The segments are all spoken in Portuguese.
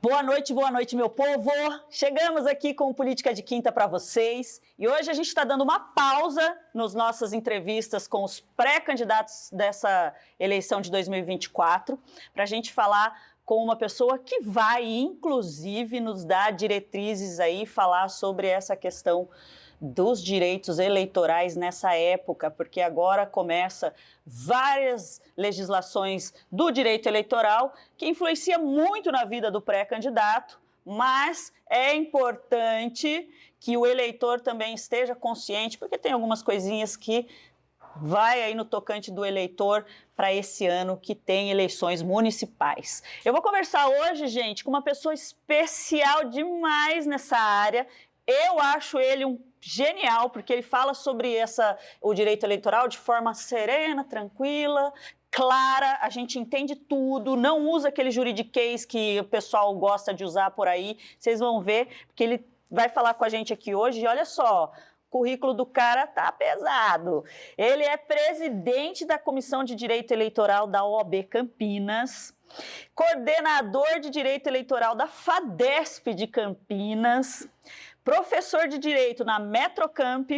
Boa noite, meu povo! Chegamos aqui com Política de Quinta para vocês e hoje a gente está dando uma pausa nas nossas entrevistas com os pré-candidatos dessa eleição de 2024 para a gente falar com uma pessoa que vai, inclusive, nos dar diretrizes aí, falar sobre essa questão dos direitos eleitorais nessa época, porque agora começa várias legislações do direito eleitoral que influencia muito na vida do pré-candidato, mas é importante que o eleitor também esteja consciente, porque tem algumas coisinhas que vai aí no tocante do eleitor para esse ano que tem eleições municipais. Eu vou conversar hoje, gente, com uma pessoa especial demais nessa área. Eu acho ele um genial, porque ele fala sobre o direito eleitoral de forma serena, tranquila, clara, a gente entende tudo, não usa aquele juridiquês que o pessoal gosta de usar por aí, vocês vão ver, porque ele vai falar com a gente aqui hoje, e olha só, o currículo do cara tá pesado. Ele é presidente da Comissão de Direito Eleitoral da OAB Campinas, coordenador de Direito Eleitoral da FADESP de Campinas, professor de Direito na Metrocamp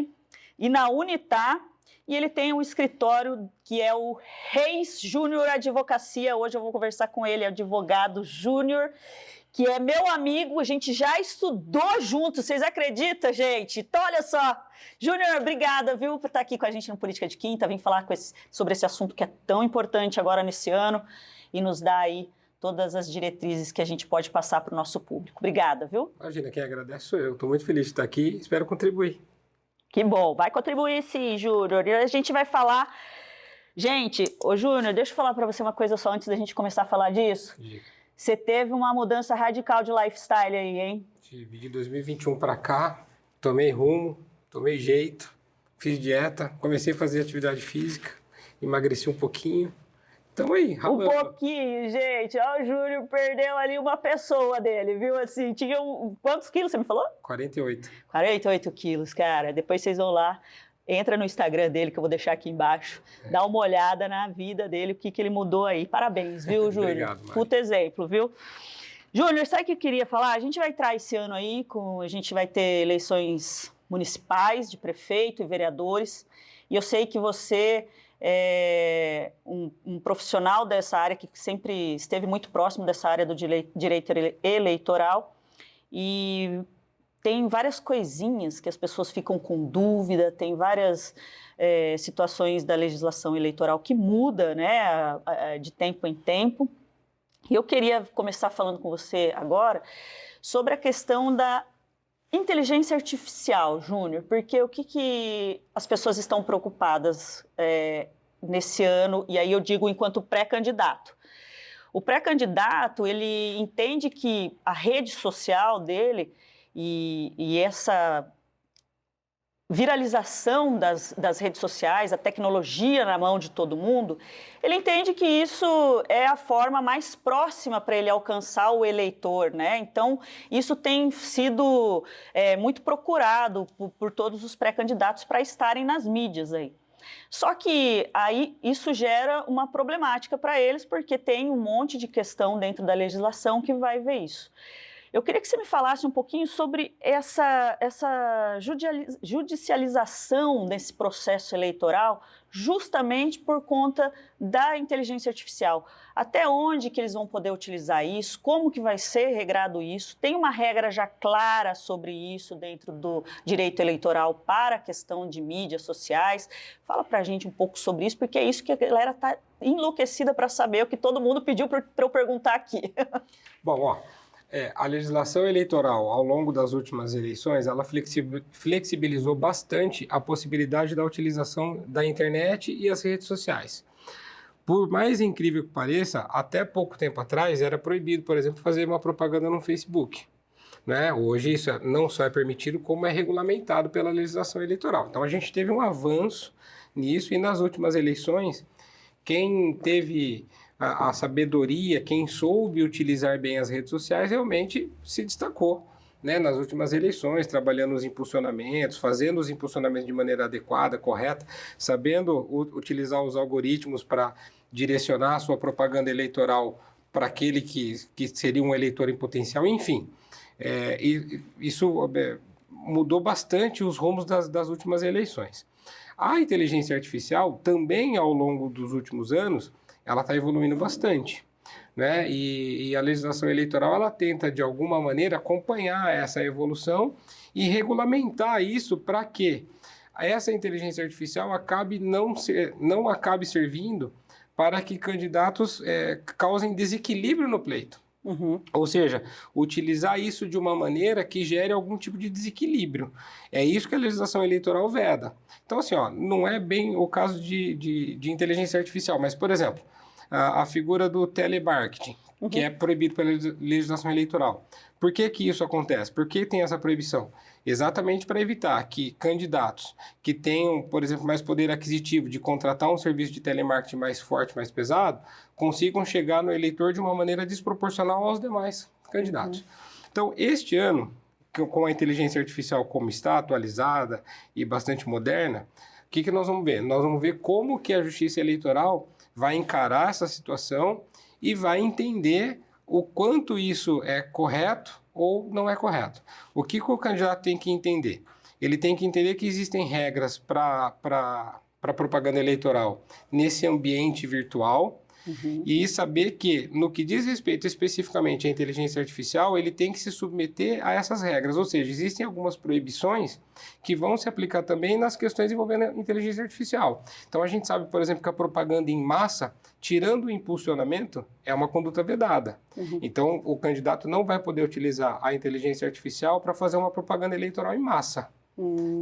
e na Unitar, e ele tem um escritório que é o Reis Júnior Advocacia. Hoje eu vou conversar com ele, advogado júnior, que é meu amigo, a gente já estudou junto, vocês acreditam, gente? Então, olha só, Júnior, obrigada, viu, por estar aqui com a gente no Política de Quinta, vim falar sobre esse assunto que é tão importante agora nesse ano e nos dá aí todas as diretrizes que a gente pode passar para o nosso público. Obrigada, viu? Imagina, quem agradece sou eu. Estou muito feliz de estar aqui e espero contribuir. Que bom, vai contribuir sim, Júnior. E a gente vai falar... Gente, ô Júnior, deixa eu falar para você uma coisa só antes da gente começar a falar disso. Diga. Você teve uma mudança radical de lifestyle aí, hein? De 2021 para cá, tomei rumo, tomei jeito, fiz dieta, comecei a fazer atividade física, emagreci um pouquinho. Tamo aí, ralando. Um pouquinho, gente. Ó, o Júnior perdeu ali uma pessoa dele, viu? Assim, tinha quantos quilos você me falou? 48. 48 quilos, cara. Depois vocês vão lá, entra no Instagram dele, que eu vou deixar aqui embaixo, dá uma olhada na vida dele, o que ele mudou aí. Parabéns, viu, Júnior? Obrigado, Mari. Puta exemplo, viu? Júnior, sabe o que eu queria falar? A gente vai entrar esse ano aí, a gente vai ter eleições municipais de prefeito e vereadores, e eu sei que você é um profissional dessa área que sempre esteve muito próximo dessa área do direito eleitoral e tem várias coisinhas que as pessoas ficam com dúvida, tem várias situações da legislação eleitoral que muda, né, de tempo em tempo. E eu queria começar falando com você agora sobre a questão da inteligência artificial, Júnior, porque o que as pessoas estão preocupadas nesse ano, e aí eu digo enquanto pré-candidato. O pré-candidato, ele entende que a rede social dele e essa viralização das redes sociais, a tecnologia na mão de todo mundo, ele entende que isso é a forma mais próxima para ele alcançar o eleitor, né? Então, isso tem sido muito procurado por todos os pré-candidatos para estarem nas mídias aí. Só que aí isso gera uma problemática para eles, porque tem um monte de questão dentro da legislação que vai ver isso. Eu queria que você me falasse um pouquinho sobre essa judicialização desse processo eleitoral, justamente por conta da inteligência artificial. Até onde que eles vão poder utilizar isso? Como que vai ser regrado isso? Tem uma regra já clara sobre isso dentro do direito eleitoral para a questão de mídias sociais? Fala pra gente um pouco sobre isso, porque é isso que a galera está enlouquecida para saber, o que todo mundo pediu para eu perguntar aqui. Bom, ó. A legislação eleitoral, ao longo das últimas eleições, ela flexibilizou bastante a possibilidade da utilização da internet e as redes sociais. Por mais incrível que pareça, até pouco tempo atrás era proibido, por exemplo, fazer uma propaganda no Facebook, né? Hoje isso não só é permitido, como é regulamentado pela legislação eleitoral. Então a gente teve um avanço nisso e nas últimas eleições, quem teve a sabedoria, quem soube utilizar bem as redes sociais realmente se destacou, né, nas últimas eleições, trabalhando os impulsionamentos, fazendo os impulsionamentos de maneira adequada, correta, sabendo utilizar os algoritmos para direcionar a sua propaganda eleitoral para aquele que seria um eleitor em potencial, enfim. Isso mudou bastante os rumos das últimas eleições. A inteligência artificial também, ao longo dos últimos anos, ela está evoluindo bastante, né? E a legislação eleitoral, ela tenta, de alguma maneira, acompanhar essa evolução e regulamentar isso para que essa inteligência artificial não acabe servindo para que candidatos causem desequilíbrio no pleito. Uhum. Ou seja, utilizar isso de uma maneira que gere algum tipo de desequilíbrio. É isso que a legislação eleitoral veda. Então, assim, não é bem o caso de inteligência artificial, mas, por exemplo, a figura do telemarketing, que é proibido pela legislação eleitoral. Por que isso acontece? Por que tem essa proibição? Exatamente para evitar que candidatos que tenham, por exemplo, mais poder aquisitivo de contratar um serviço de telemarketing mais forte, mais pesado, consigam chegar no eleitor de uma maneira desproporcional aos demais candidatos. Então, este ano, com a inteligência artificial como está atualizada e bastante moderna, o que nós vamos ver? Nós vamos ver como que a Justiça Eleitoral vai encarar essa situação e vai entender o quanto isso é correto ou não é correto. O que o candidato tem que entender? Ele tem que entender que existem regras para propaganda eleitoral nesse ambiente virtual e saber que, no que diz respeito especificamente à inteligência artificial, ele tem que se submeter a essas regras. Ou seja, existem algumas proibições que vão se aplicar também nas questões envolvendo a inteligência artificial. Então, a gente sabe, por exemplo, que a propaganda em massa, tirando o impulsionamento, é uma conduta vedada. Então, o candidato não vai poder utilizar a inteligência artificial para fazer uma propaganda eleitoral em massa.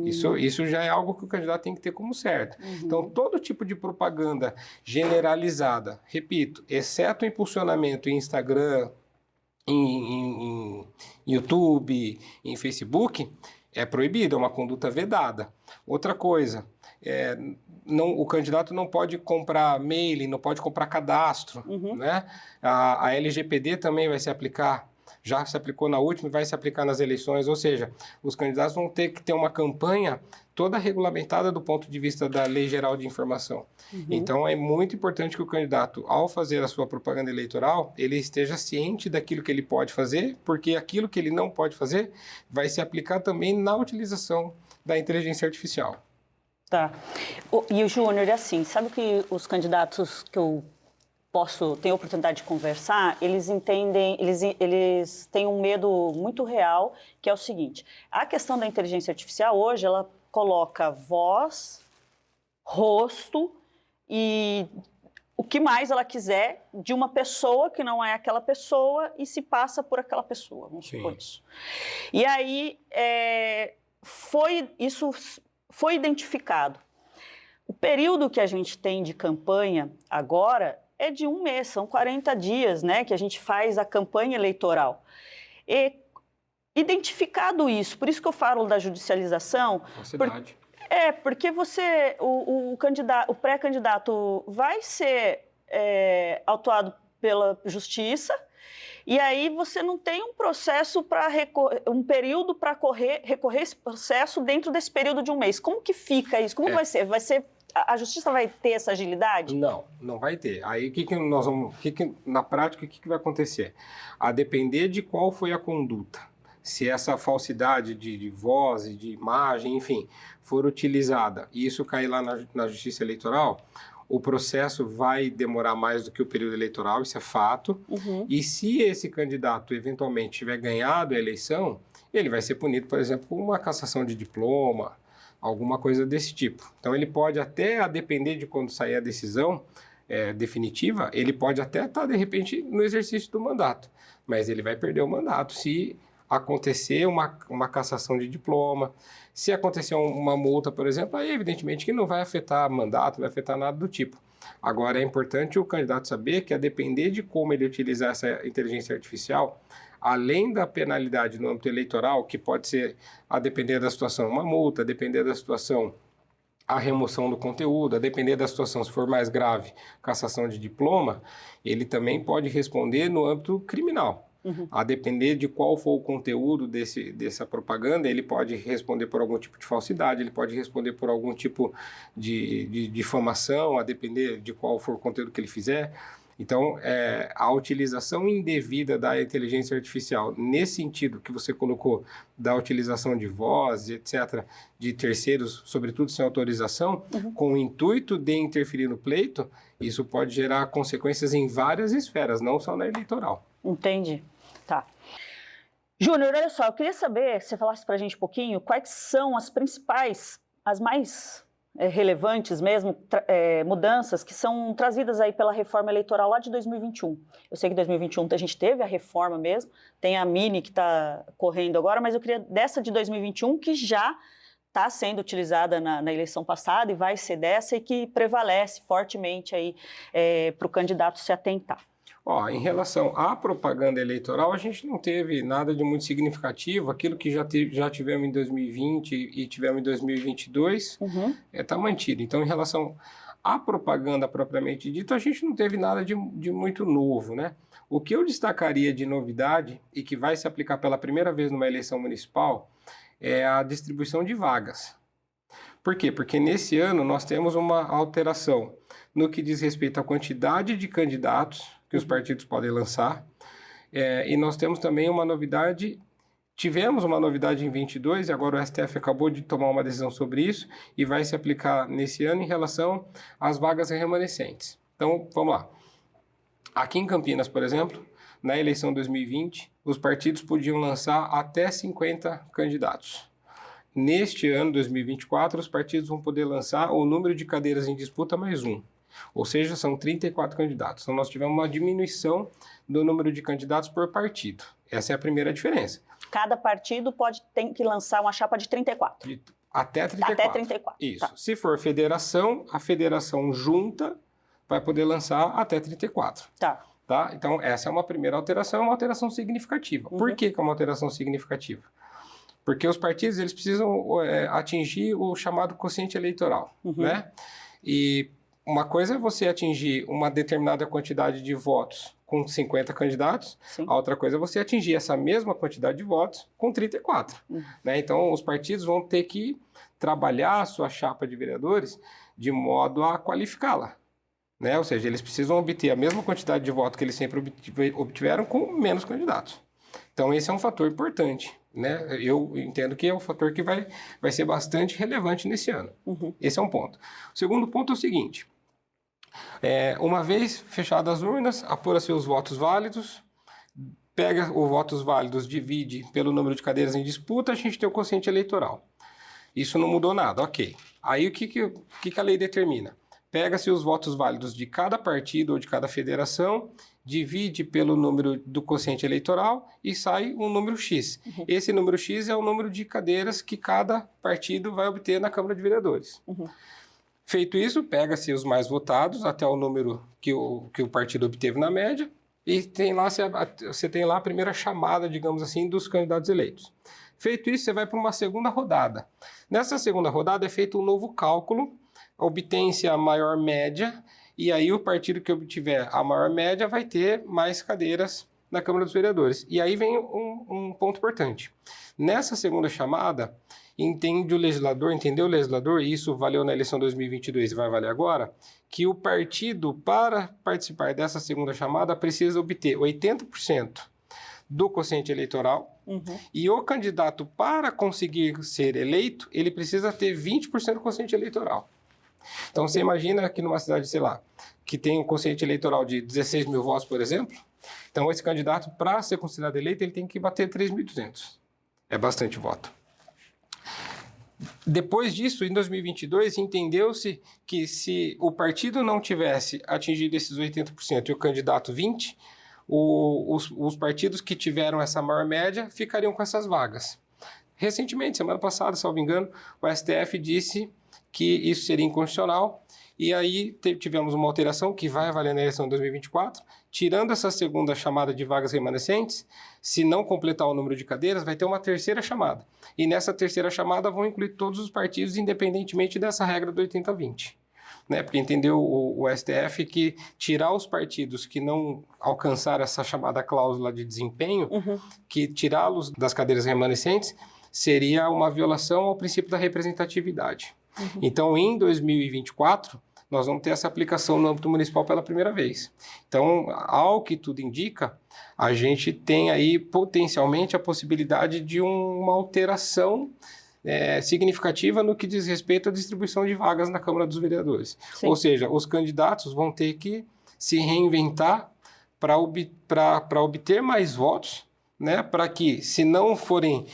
Isso já é algo que o candidato tem que ter como certo. Então, todo tipo de propaganda generalizada, repito, exceto o impulsionamento em Instagram, em YouTube, em Facebook, é proibido, é uma conduta vedada. Outra coisa, o candidato não pode comprar mailing, não pode comprar cadastro, né? A LGPD também vai se aplicar. Já se aplicou na última e vai se aplicar nas eleições, ou seja, os candidatos vão ter que ter uma campanha toda regulamentada do ponto de vista da Lei Geral de Informação. Então, é muito importante que o candidato, ao fazer a sua propaganda eleitoral, ele esteja ciente daquilo que ele pode fazer, porque aquilo que ele não pode fazer vai se aplicar também na utilização da inteligência artificial. Tá. E o Júnior, assim, sabe que os candidatos que eu tenho a oportunidade de conversar, eles entendem, eles têm um medo muito real, que é o seguinte: a questão da inteligência artificial hoje, ela coloca voz, rosto e o que mais ela quiser de uma pessoa que não é aquela pessoa e se passa por aquela pessoa, vamos supor isso. E aí, isso foi identificado. O período que a gente tem de campanha agora é de 1 mês, são 40 dias, né, que a gente faz a campanha eleitoral. E, identificado isso, por isso que eu falo da judicialização, porque o pré-candidato vai ser autuado pela justiça, e aí você não tem um processo um período para recorrer esse processo dentro desse período de 1 mês. Como que fica isso? Como vai ser? A justiça vai ter essa agilidade? Não vai ter. Aí na prática, o que vai acontecer? A depender de qual foi a conduta, se essa falsidade de voz e de imagem, enfim, for utilizada e isso cair lá na Justiça Eleitoral, o processo vai demorar mais do que o período eleitoral, isso é fato. E se esse candidato eventualmente tiver ganhado a eleição, ele vai ser punido, por exemplo, com uma cassação de diploma, alguma coisa desse tipo. Então, ele pode até, a depender de quando sair a decisão definitiva, ele pode até estar, de repente, no exercício do mandato, mas ele vai perder o mandato se acontecer uma cassação de diploma, se acontecer uma multa, por exemplo, aí evidentemente que não vai afetar mandato, não vai afetar nada do tipo. Agora, é importante o candidato saber que, a depender de como ele utilizar essa inteligência artificial, além da penalidade no âmbito eleitoral, que pode ser, a depender da situação, uma multa, a depender da situação, a remoção do conteúdo, a depender da situação, se for mais grave, cassação de diploma, ele também pode responder no âmbito criminal. A depender de qual for o conteúdo dessa propaganda, ele pode responder por algum tipo de falsidade, ele pode responder por algum tipo de difamação, a depender de qual for o conteúdo que ele fizer. Então, a utilização indevida da inteligência artificial, nesse sentido que você colocou, da utilização de voz, etc., de terceiros, sobretudo sem autorização, com o intuito de interferir no pleito, isso pode gerar consequências em várias esferas, não só na eleitoral. Entendi. Tá. Júnior, olha só, eu queria saber, se você falasse para a gente um pouquinho, quais são as principais, as mais relevantes mesmo, mudanças que são trazidas aí pela reforma eleitoral lá de 2021. Eu sei que em 2021 a gente teve a reforma mesmo, tem a mini que está correndo agora, mas eu queria dessa de 2021 que já está sendo utilizada na eleição passada e vai ser dessa e que prevalece fortemente aí para o candidato se atentar. Em relação à propaganda eleitoral, a gente não teve nada de muito significativo. Aquilo que já tivemos em 2020 e tivemos em 2022 está mantido. Então, em relação à propaganda propriamente dita, a gente não teve nada de muito novo, né? O que eu destacaria de novidade e que vai se aplicar pela primeira vez numa eleição municipal é a distribuição de vagas. Por quê? Porque nesse ano nós temos uma alteração no que diz respeito à quantidade de candidatos que os partidos podem lançar, e nós temos também uma novidade, tivemos uma novidade em 22, e agora o STF acabou de tomar uma decisão sobre isso, e vai se aplicar nesse ano em relação às vagas remanescentes. Então, vamos lá. Aqui em Campinas, por exemplo, na eleição 2020, os partidos podiam lançar até 50 candidatos. Neste ano, 2024, os partidos vão poder lançar o número de cadeiras em disputa mais um. Ou seja, são 34 candidatos. Então, nós tivemos uma diminuição do número de candidatos por partido. Essa é a primeira diferença. Cada partido tem que lançar uma chapa de 34. Até 34. Até 34. Isso. Tá. Se for federação, a federação junta vai poder lançar até 34. Tá. Então, essa é uma primeira alteração, uma alteração significativa. Por que é uma alteração significativa? Porque os partidos eles precisam atingir o chamado quociente eleitoral, né? E uma coisa é você atingir uma determinada quantidade de votos com 50 candidatos, a outra coisa é você atingir essa mesma quantidade de votos com 34. Né? Então, os partidos vão ter que trabalhar a sua chapa de vereadores de modo a qualificá-la. Né? Ou seja, eles precisam obter a mesma quantidade de votos que eles sempre obtiveram com menos candidatos. Então, esse é um fator importante. Né? Eu entendo que é um fator que vai ser bastante relevante nesse ano. Esse é um ponto. O segundo ponto é o seguinte. Uma vez fechadas as urnas, apura-se os votos válidos, pega os votos válidos, divide pelo número de cadeiras em disputa, a gente tem o quociente eleitoral. Isso não mudou nada, ok. Aí o que a lei determina? Pega-se os votos válidos de cada partido ou de cada federação, divide pelo número do quociente eleitoral e sai um número X. Esse número X é o número de cadeiras que cada partido vai obter na Câmara de Vereadores. Feito isso, pega-se os mais votados até o número que o partido obteve na média e você tem lá a primeira chamada, digamos assim, dos candidatos eleitos. Feito isso, você vai para uma segunda rodada. Nessa segunda rodada é feito um novo cálculo, obtém-se a maior média e aí o partido que obtiver a maior média vai ter mais cadeiras na Câmara dos Vereadores. E aí vem um ponto importante. Nessa segunda chamada, entendeu o legislador, e isso valeu na eleição 2022 e vai valer agora, que o partido, para participar dessa segunda chamada, precisa obter 80% do quociente eleitoral e o candidato, para conseguir ser eleito, ele precisa ter 20% do quociente eleitoral. Então, você imagina que numa cidade, sei lá, que tem um quociente eleitoral de 16 mil votos, por exemplo, então esse candidato, para ser considerado eleito, ele tem que bater 3.200. É bastante voto. Depois disso, em 2022, entendeu-se que se o partido não tivesse atingido esses 80% e o candidato 20%, os partidos que tiveram essa maior média ficariam com essas vagas. Recentemente, semana passada, salvo engano, o STF disse que isso seria inconstitucional e aí tivemos uma alteração que vai valer na eleição de 2024, tirando essa segunda chamada de vagas remanescentes, se não completar o número de cadeiras, vai ter uma terceira chamada. E nessa terceira chamada vão incluir todos os partidos, independentemente dessa regra do 80-20. Né? Porque entendeu o STF que tirar os partidos que não alcançaram essa chamada cláusula de desempenho, que tirá-los das cadeiras remanescentes, seria uma violação ao princípio da representatividade. Então, em 2024, nós vamos ter essa aplicação no âmbito municipal pela primeira vez. Então, ao que tudo indica, a gente tem aí potencialmente a possibilidade de uma alteração significativa no que diz respeito à distribuição de vagas na Câmara dos Vereadores. Sim. Ou seja, os candidatos vão ter que se reinventar para obter mais votos, né, para que, se não forem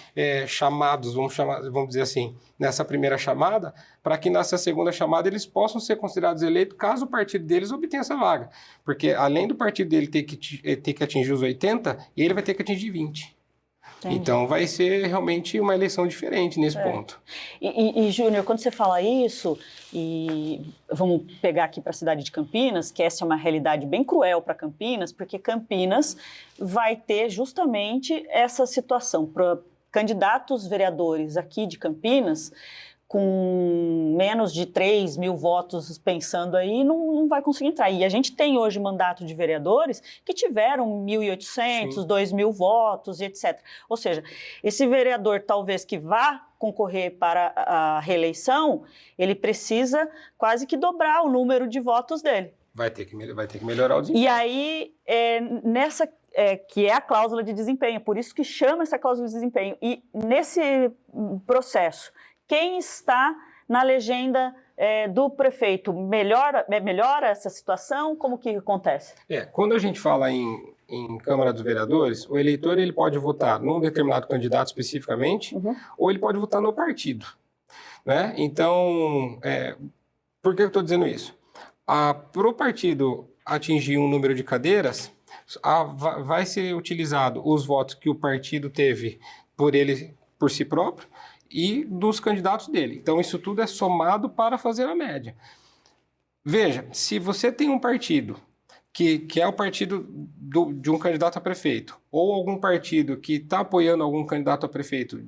chamados, vamos dizer assim, nessa primeira chamada, para que nessa segunda chamada eles possam ser considerados eleitos caso o partido deles obtenha essa vaga. Porque além do partido dele ter que atingir os 80, ele vai ter que atingir 20. Entendi. Então vai ser realmente uma eleição diferente nesse ponto. E Júnior, quando você fala isso, e vamos pegar aqui para a cidade de Campinas, que essa é uma realidade bem cruel para Campinas, porque Campinas vai ter justamente essa situação. Para candidatos vereadores aqui de Campinas, com menos de 3 mil votos pensando aí, não vai conseguir entrar. E a gente tem hoje mandato de vereadores que tiveram 1.800, 2.000 votos e etc. Ou seja, esse vereador talvez que vá concorrer para a reeleição, ele precisa quase que dobrar o número de votos dele. Vai ter que melhorar o desempenho. E aí, nessa... que é a cláusula de desempenho, por isso que chama essa cláusula de desempenho. E nesse processo, quem está na legenda do prefeito melhora essa situação? Como que acontece? Quando a gente fala em Câmara dos Vereadores, o eleitor ele pode votar num determinado candidato especificamente, ou ele pode votar no partido, né? Então, por que eu estou dizendo isso? Para o partido atingir um número de cadeiras, vai ser utilizado os votos que o partido teve por si próprio, e dos candidatos dele. Então, isso tudo é somado para fazer a média. Veja, se você tem um partido que é o partido de um candidato a prefeito, ou algum partido que está apoiando algum candidato a prefeito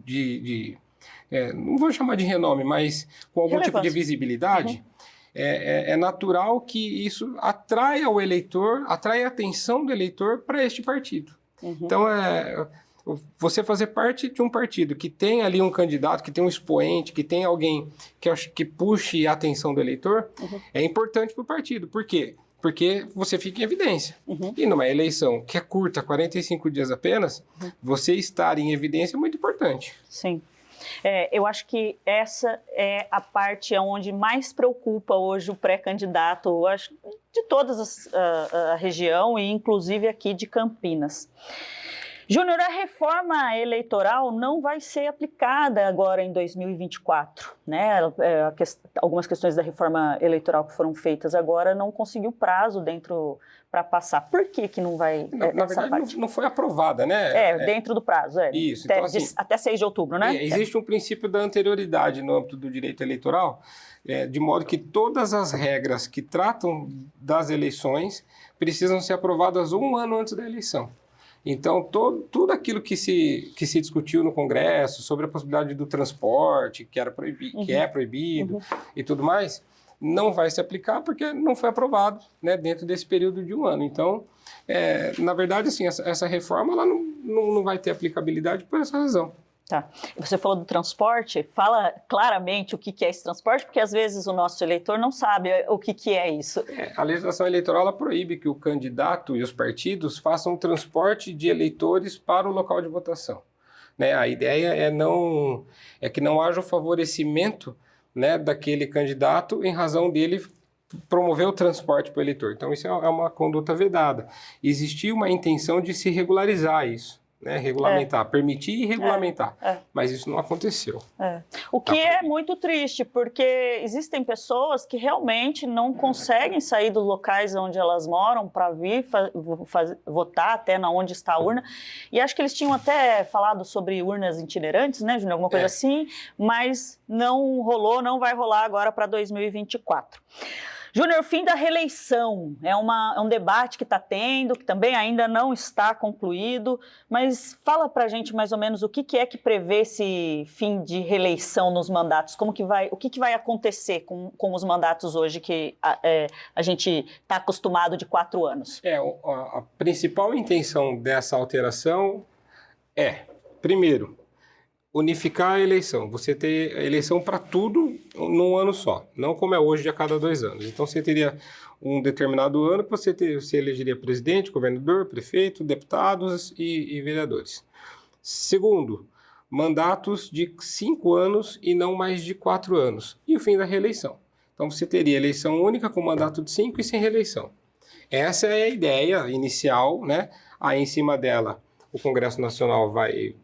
não vou chamar de renome, mas com algum tipo de visibilidade, é natural que isso atraia o eleitor, atraia a atenção do eleitor para este partido. Então, você fazer parte de um partido que tem ali um candidato, que tem um expoente, que tem alguém que puxe a atenção do eleitor, é importante para o partido. Por quê? Porque você fica em evidência. E numa eleição que é curta, 45 dias apenas, você estar em evidência é muito importante. Sim. Eu acho que essa é a parte onde mais preocupa hoje o pré-candidato, eu acho, de toda a região e inclusive aqui de Campinas. Júnior, a reforma eleitoral não vai ser aplicada agora em 2024, né? Algumas questões da reforma eleitoral que foram feitas agora não conseguiu prazo para passar. Por que não vai? Na verdade, não foi aprovada, né? Dentro do prazo, Isso. Até, então, assim, até 6 de outubro, né? Existe um princípio da anterioridade no âmbito do direito eleitoral, de modo que todas as regras que tratam das eleições precisam ser aprovadas um ano antes da eleição. Então, tudo aquilo que se discutiu no Congresso sobre a possibilidade do transporte, que é proibido e tudo mais, não vai se aplicar porque não foi aprovado, né, dentro desse período de um ano. Então, na verdade, assim, essa reforma ela não vai ter aplicabilidade por essa razão. Tá. Você falou do transporte, fala claramente o que é esse transporte, porque às vezes o nosso eleitor não sabe o que é isso. A legislação eleitoral ela proíbe que o candidato e os partidos façam transporte de eleitores para o local de votação. Né? A ideia é que não haja o favorecimento, né, daquele candidato em razão dele promover o transporte para o eleitor. Então, isso é uma conduta vedada. Existia uma intenção de se regularizar isso. Né, regulamentar, permitir e regulamentar, mas isso não aconteceu. O que é muito triste, porque existem pessoas que realmente não conseguem sair dos locais onde elas moram para vir votar até na onde está a urna, e acho que eles tinham até falado sobre urnas itinerantes, né, Júnior, alguma coisa assim, mas não rolou, não vai rolar agora para 2024. Júnior, o fim da reeleição é um debate que está tendo, que também ainda não está concluído, mas fala para a gente mais ou menos o que é que prevê esse fim de reeleição nos mandatos, o que vai acontecer com os mandatos hoje que a gente está acostumado de 4 anos? A principal intenção dessa alteração primeiro, unificar a eleição. Você ter a eleição para tudo num ano só. Não como é hoje, de a cada 2 anos. Então, você teria um determinado ano que você elegeria presidente, governador, prefeito, deputados e vereadores. Segundo, mandatos de 5 anos e não mais de 4 anos. E o fim da reeleição. Então, você teria eleição única com mandato de 5 e sem reeleição. Essa é a ideia inicial, né? Aí, em cima dela, o Congresso Nacional vai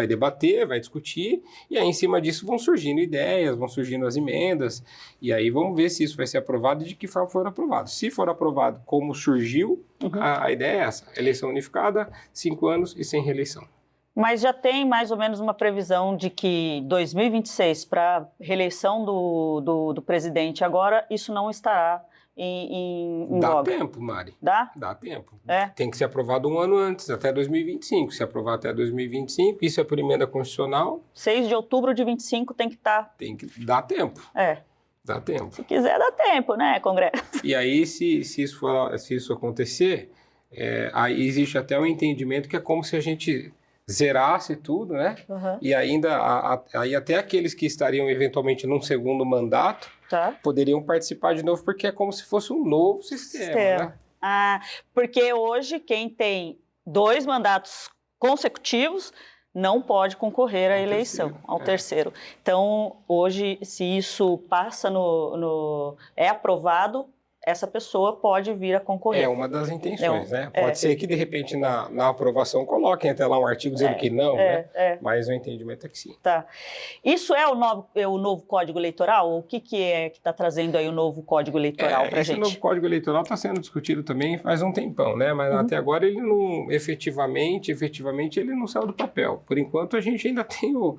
debater, vai discutir, e aí, em cima disso, vão surgindo ideias, vão surgindo as emendas, e aí vamos ver se isso vai ser aprovado e de que forma for aprovado. Se for aprovado como surgiu, a ideia é essa: eleição unificada, 5 anos e sem reeleição. Mas já tem mais ou menos uma previsão de que 2026, para reeleição do presidente agora, isso não estará em Dá voga. tempo, Mari. Dá? Dá tempo. É. Tem que ser aprovado um ano antes, até 2025. Se aprovar até 2025, isso é por emenda constitucional. 6 de outubro de 25 tem que estar. Tem que dar tempo. Dá tempo. Se quiser, dá tempo, né, Congresso? E aí, se isso acontecer, aí existe até um entendimento que é como se a gente zerasse tudo, né? E ainda aí até aqueles que estariam eventualmente num segundo mandato poderiam participar de novo, porque é como se fosse um novo sistema. Né? Porque hoje quem tem 2 mandatos consecutivos não pode concorrer à eleição, ao terceiro. Então, hoje, se isso passa é aprovado, essa pessoa pode vir a concorrer. É uma das intenções, né? Pode ser que, de repente, na aprovação coloquem até lá um artigo dizendo que não, né? Mas o entendimento é que sim. Tá. Isso é o novo Código Eleitoral? O que é que está trazendo aí o novo Código Eleitoral para a gente? Esse novo Código Eleitoral está sendo discutido também faz um tempão, né? Mas até agora ele não, efetivamente, ele não saiu do papel. Por enquanto, a gente ainda tem o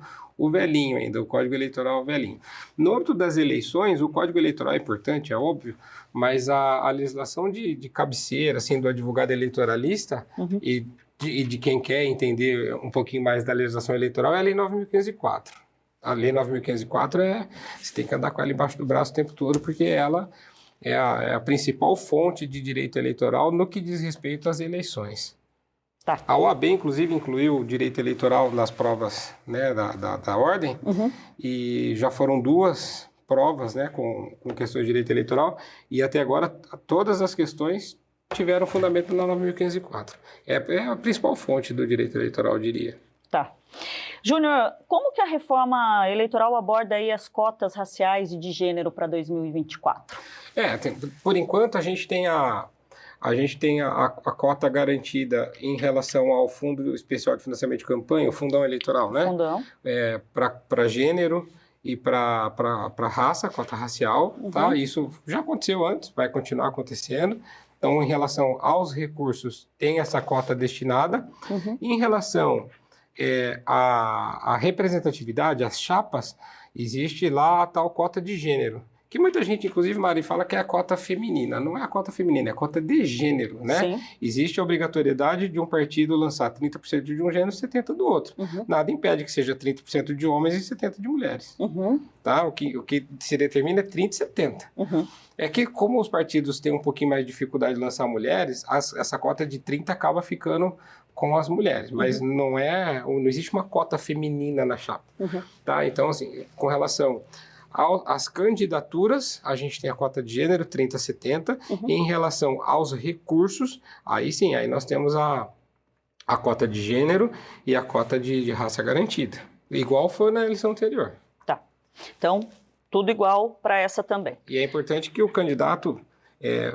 velhinho ainda, o Código Eleitoral velhinho. No âmbito das eleições, o Código Eleitoral é importante, é óbvio, mas a legislação de cabeceira, assim, do advogado eleitoralista e de quem quer entender um pouquinho mais da legislação eleitoral é a Lei 9.504. A Lei 9.504 você tem que andar com ela embaixo do braço o tempo todo, porque ela é a principal fonte de direito eleitoral no que diz respeito às eleições. Tá. A OAB, inclusive, incluiu o direito eleitoral nas provas, né, da ordem, e já foram 2 provas, né, com questões de direito eleitoral, e até agora todas as questões tiveram fundamento na 9.504. É a principal fonte do direito eleitoral, eu diria. Tá. Júnior, como que a reforma eleitoral aborda aí as cotas raciais e de gênero para 2024? Por enquanto, a gente tem a cota garantida em relação ao Fundo Especial de Financiamento de Campanha, o fundão eleitoral, né? Fundão. Para gênero e para raça, cota racial, tá? Isso já aconteceu antes, vai continuar acontecendo. Então, em relação aos recursos, tem essa cota destinada. Em relação à representatividade, às chapas, existe lá a tal cota de gênero. Que muita gente, inclusive, Mari, fala que é a cota feminina. Não é a cota feminina, é a cota de gênero, né? Sim. Existe a obrigatoriedade de um partido lançar 30% de um gênero e 70% do outro. Nada impede que seja 30% de homens e 70% de mulheres. Tá? O que se determina é 30% e 70%. É que, como os partidos têm um pouquinho mais de dificuldade de lançar mulheres, essa cota de 30% acaba ficando com as mulheres, mas não existe uma cota feminina na chapa. Tá? Então, assim, com relação as candidaturas, a gente tem a cota de gênero, 30 a 70, e em relação aos recursos, aí sim, aí nós temos a cota de gênero e a cota de raça garantida, igual foi na eleição anterior. Tá, então tudo igual para essa também. E é importante que o candidato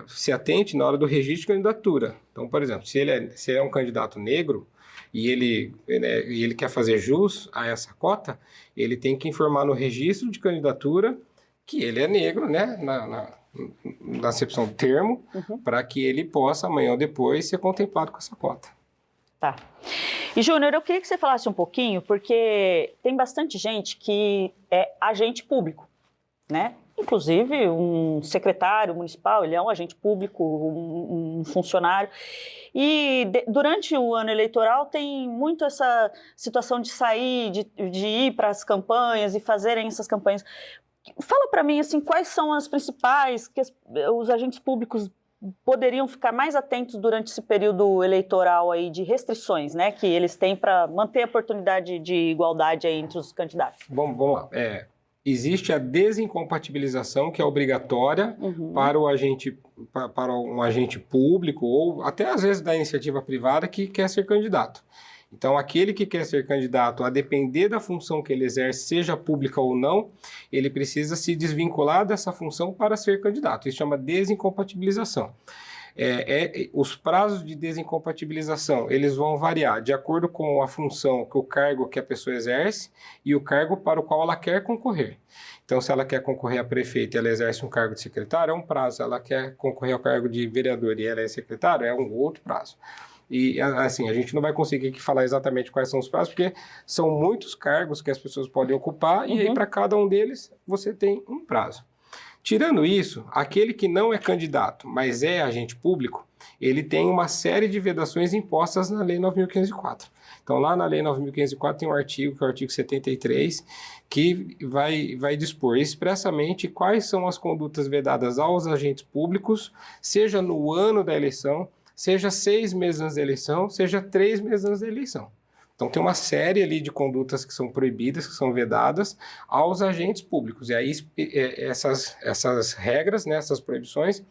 se atente na hora do registro de candidatura. Então, por exemplo, se ele é um candidato negro, e ele quer fazer jus a essa cota, ele tem que informar no registro de candidatura que ele é negro, né, na acepção do termo, para que ele possa, amanhã ou depois, ser contemplado com essa cota. Tá. E, Júnior, eu queria que você falasse um pouquinho, porque tem bastante gente que é agente público, né? Inclusive, um secretário municipal, ele é um agente público, um funcionário. E durante o ano eleitoral tem muito essa situação de sair, de ir para as campanhas e fazerem essas campanhas. Fala para mim, assim, quais são as principais que os agentes públicos poderiam ficar mais atentos durante esse período eleitoral aí de restrições, né, que eles têm para manter a oportunidade de igualdade aí entre os candidatos? Vamos lá. Existe a desincompatibilização, que é obrigatória para o agente, para um agente público ou até às vezes da iniciativa privada que quer ser candidato. Então, aquele que quer ser candidato, a depender da função que ele exerce, seja pública ou não, ele precisa se desvincular dessa função para ser candidato. Isso chama desincompatibilização. Os prazos de desincompatibilização, eles vão variar de acordo com a função, o cargo que a pessoa exerce e o cargo para o qual ela quer concorrer. Então, se ela quer concorrer a prefeito e ela exerce um cargo de secretário, é um prazo. Se ela quer concorrer ao cargo de vereador e ela é secretário, é um outro prazo. E, assim, a gente não vai conseguir aqui falar exatamente quais são os prazos, porque são muitos cargos que as pessoas podem ocupar, e aí para cada um deles você tem um prazo. Tirando isso, aquele que não é candidato, mas é agente público, ele tem uma série de vedações impostas na Lei 9.504. Então, lá na Lei 9.504 tem um artigo, que é o artigo 73, que vai dispor expressamente quais são as condutas vedadas aos agentes públicos, seja no ano da eleição, seja 6 meses antes da eleição, seja 3 meses antes da eleição. Então, tem uma série ali de condutas que são proibidas, que são vedadas aos agentes públicos. E aí, essas regras, né, essas proibições,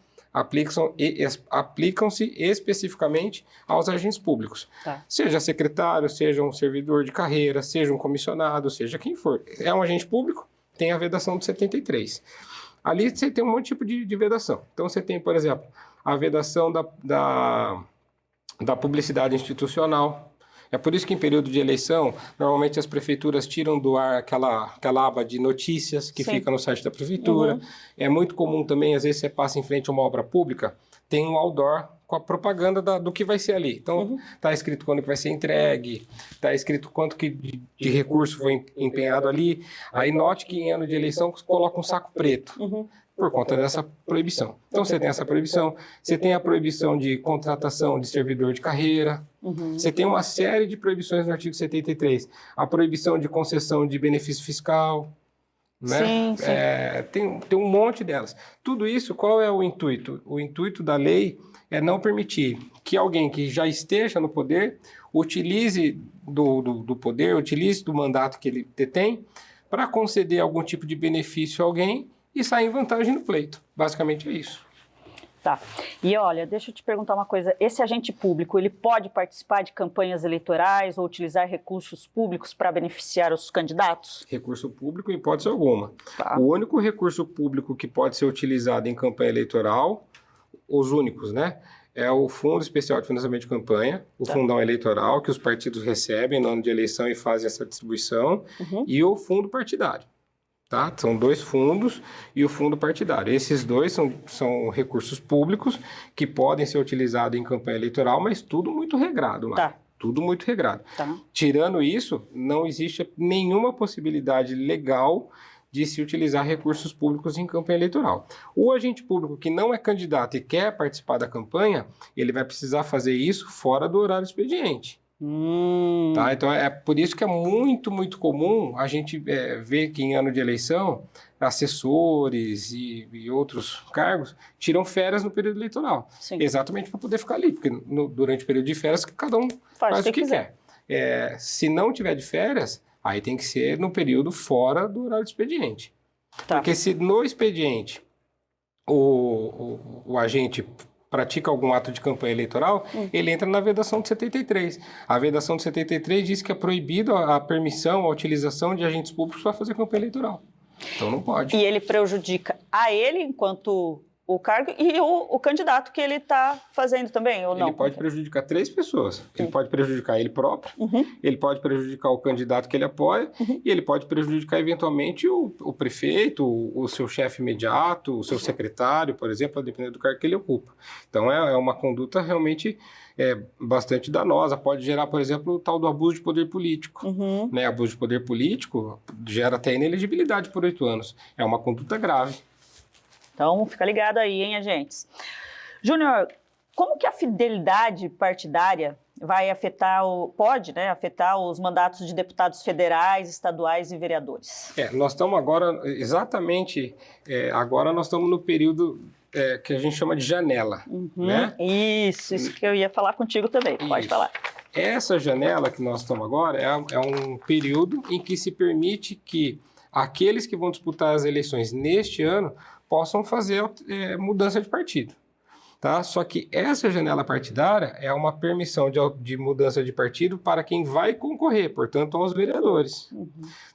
aplicam-se especificamente aos agentes públicos. Tá. Seja secretário, seja um servidor de carreira, seja um comissionado, seja quem for. É um agente público, tem a vedação do 73. Ali você tem um monte de tipo de vedação. Então, você tem, por exemplo, a vedação da publicidade institucional. É por isso que em período de eleição, normalmente as prefeituras tiram do ar aquela aba de notícias que fica no site da prefeitura. É muito comum também, às vezes você passa em frente a uma obra pública, tem um outdoor com a propaganda do que vai ser ali. Então, está escrito quando que vai ser entregue, está escrito quanto que de recurso foi empenhado ali. Aí note que em ano de eleição coloca um saco preto. Por conta dessa proibição. Então, você tem essa proibição, você tem a proibição de contratação de servidor de carreira, você tem uma série de proibições no artigo 73, a proibição de concessão de benefício fiscal, né? Sim. Tem um monte delas. Tudo isso, qual é o intuito? O intuito da lei é não permitir que alguém que já esteja no poder utilize do poder, utilize do mandato que ele detém para conceder algum tipo de benefício a alguém e sair em vantagem no pleito. Basicamente é isso. Tá. E olha, deixa eu te perguntar uma coisa. Esse agente público, ele pode participar de campanhas eleitorais ou utilizar recursos públicos para beneficiar os candidatos? Recurso público, em hipótese alguma. Tá. O único recurso público que pode ser utilizado em campanha eleitoral, os únicos, né? É o Fundo Especial de Financiamento de Campanha, o Fundão Eleitoral, que os partidos recebem no ano de eleição e fazem essa distribuição, e o Fundo Partidário. Tá? São 2 fundos e o fundo partidário. Esses 2 são recursos públicos que podem ser utilizados em campanha eleitoral, mas tudo muito regrado, Mari. Tá. Tudo muito regrado. Tá. Tirando isso, não existe nenhuma possibilidade legal de se utilizar recursos públicos em campanha eleitoral. O agente público que não é candidato e quer participar da campanha, ele vai precisar fazer isso fora do horário expediente. Tá? Então, é por isso que é muito, muito comum a gente ver que em ano de eleição, assessores e outros cargos tiram férias no período eleitoral. Sim. Exatamente para poder ficar ali, porque durante o período de férias cada um faz o que quer. Se não tiver de férias, aí tem que ser no período fora do horário do expediente. Tá. Porque se no expediente o agente pratica algum ato de campanha eleitoral, ele entra na vedação de 73. A vedação de 73 diz que é proibido a permissão, a utilização de agentes públicos para fazer campanha eleitoral. Então não pode. E ele prejudica a ele enquanto o cargo e o candidato que ele está fazendo também, ou não? Ele pode prejudicar 3 pessoas. Ele pode prejudicar ele próprio, ele pode prejudicar o candidato que ele apoia, e ele pode prejudicar eventualmente o prefeito, o seu chefe imediato, o seu secretário, por exemplo, a depender do cargo que ele ocupa. Então é uma conduta realmente bastante danosa. Pode gerar, por exemplo, o tal do abuso de poder político. Né? Abuso de poder político gera até inelegibilidade por 8 anos. É uma conduta grave. Então, fica ligado aí, hein, agentes? Júnior, como que a fidelidade partidária vai afetar, pode, né, afetar os mandatos de deputados federais, estaduais e vereadores? Nós estamos agora, exatamente, agora nós estamos no período que a gente chama de janela, né? Isso que eu ia falar contigo também, pode falar. Essa janela que nós estamos agora é um período em que se permite que aqueles que vão disputar as eleições neste ano possam fazer mudança de partido. Tá? Só que essa janela partidária é uma permissão de mudança de partido para quem vai concorrer, portanto, aos vereadores.